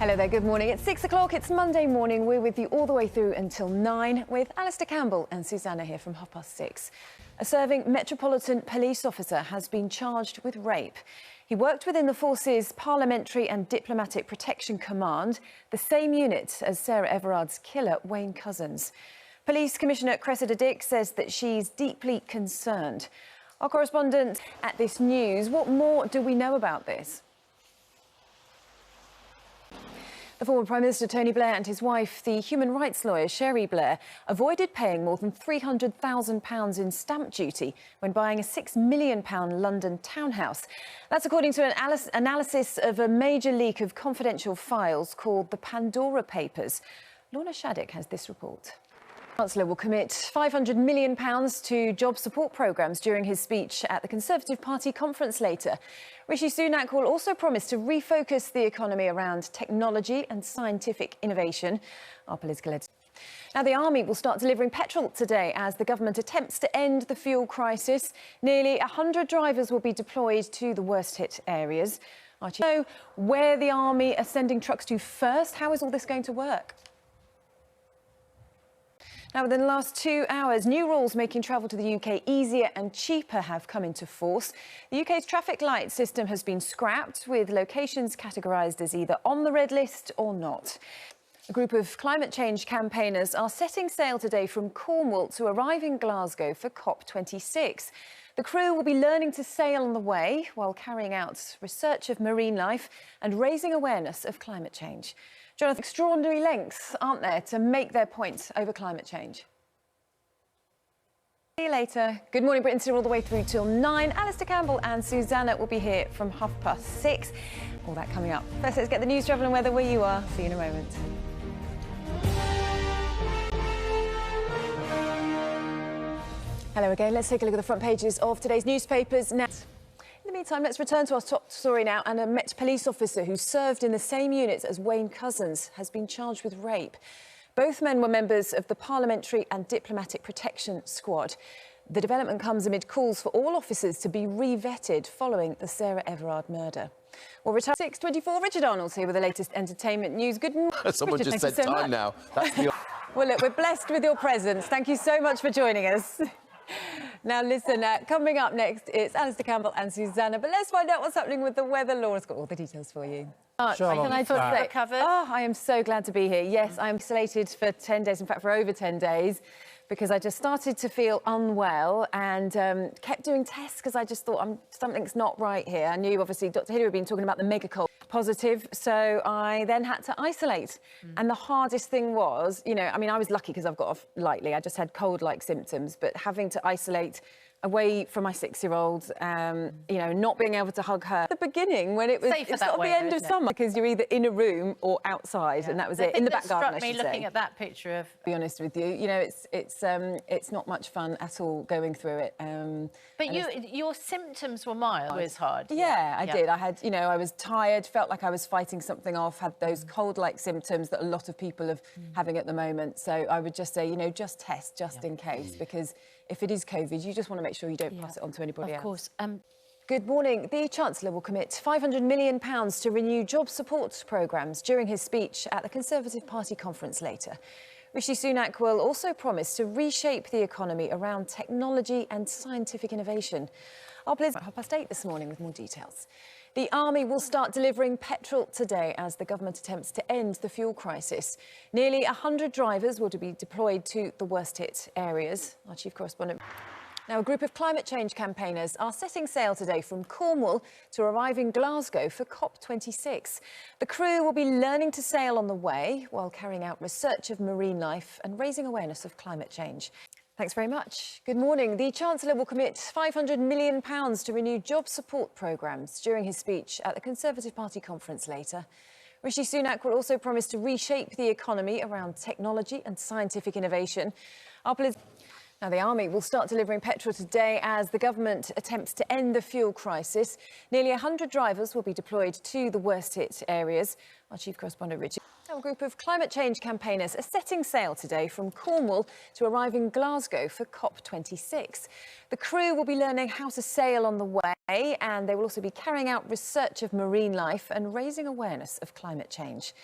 Hello there, good morning. It's 6 o'clock, it's Monday morning. We're with you all the way through until 9 with Alistair Campbell and Susanna here from 6:30. A serving Metropolitan Police officer has been charged with rape. He worked within the force's Parliamentary and Diplomatic Protection Command, the same unit as Sarah Everard's killer, Wayne Couzens. Police Commissioner Cressida Dick says that she's deeply concerned. Our correspondent at This News, what more do we know about this? The former Prime Minister Tony Blair and his wife, the human rights lawyer Cherie Blair, avoided paying more than £300,000 in stamp duty when buying a £6 million London townhouse. That's according to an analysis of a major leak of confidential files called the Pandora Papers. Lorna Shaddock has this report. The Chancellor will commit £500 million to job support programmes during his speech at the Conservative Party conference later. Rishi Sunak will also promise to refocus the economy around technology and scientific innovation. Our political editor. Now, the Army will start delivering petrol today as the government attempts to end the fuel crisis. Nearly 100 drivers will be deployed to the worst-hit areas. Archie, know where the Army are sending trucks to first? How is all this going to work? Now, within the last 2 hours, new rules making travel to the UK easier and cheaper have come into force. The UK's traffic light system has been scrapped, with locations categorised as either on the red list or not. A group of climate change campaigners are setting sail today from Cornwall to arrive in Glasgow for COP26. The crew will be learning to sail on the way while carrying out research of marine life and raising awareness of climate change. Jonathan, extraordinary lengths, aren't there, to make their point over climate change? See you later. Good morning, Britain, all the way through till 9. Alistair Campbell and Susanna will be here from 6:30. All that coming up. First, let's get the news, travel and weather where you are. See you in a moment. Hello again. Let's take a look at the front pages of today's newspapers now. In the meantime, let's return to our top story now. And a Met police officer who served in the same unit as Wayne Couzens has been charged with rape. Both men were members of the Parliamentary and Diplomatic Protection Squad. The development comes amid calls for all officers to be re-vetted following the Sarah Everard murder. Well, return 6:24. Richard Arnold's here with the latest entertainment news. Good morning. Someone Richard, just said time now. That's the... Well, look, we're blessed with your presence. Thank you so much for joining us. Now, listen, coming up next, it's Alistair Campbell and Susanna. But let's find out what's happening with the weather. Laura's got all the details for you. Can I talk about covered? Oh, I am so glad to be here. Yes, I'm isolated for 10 days, in fact, for over 10 days, because I just started to feel unwell and kept doing tests because I just thought something's not right here. I knew, obviously, Dr. Hilary had been talking about the mega cold positive, so I then had to isolate. And the hardest thing was, you know, I mean, I was lucky because I've got off lightly. I just had cold-like symptoms, but having to isolate away from my 6-year-old, you know, not being able to hug her. At the beginning, when it was sort of the end of summer, because you're either in a room or outside, and that was it. In the back garden, I should say. Struck me looking at that picture of... To be honest with you, you know, it's not much fun at all going through it. But your symptoms were mild. It was hard. Yeah, I did. I had, you know, I was tired, felt like I was fighting something off, had those cold-like symptoms that a lot of people are having at the moment. So I would just say, you know, just test, just in case, because if it is COVID, you just want to make sure you don't pass it on to anybody else. Of course. Good morning. The Chancellor will commit £500 million to renew job support programmes during his speech at the Conservative Party conference later. Rishi Sunak will also promise to reshape the economy around technology and scientific innovation. Our Liz at 8:30 this morning with more details. The Army will start delivering petrol today as the government attempts to end the fuel crisis. Nearly 100 drivers will be deployed to the worst-hit areas. Our chief correspondent. Now, a group of climate change campaigners are setting sail today from Cornwall to arrive in Glasgow for COP26. The crew will be learning to sail on the way while carrying out research of marine life and raising awareness of climate change. Thanks very much. Good morning. The Chancellor will commit £500 million to renew job support programmes during his speech at the Conservative Party conference later. Rishi Sunak will also promise to reshape the economy around technology and scientific innovation. Now, the Army will start delivering petrol today as the government attempts to end the fuel crisis. Nearly 100 drivers will be deployed to the worst-hit areas. Our chief correspondent, Richard. Now, a group of climate change campaigners are setting sail today from Cornwall to arrive in Glasgow for COP26. The crew will be learning how to sail on the way And they will also be carrying out research of marine life and raising awareness of climate change.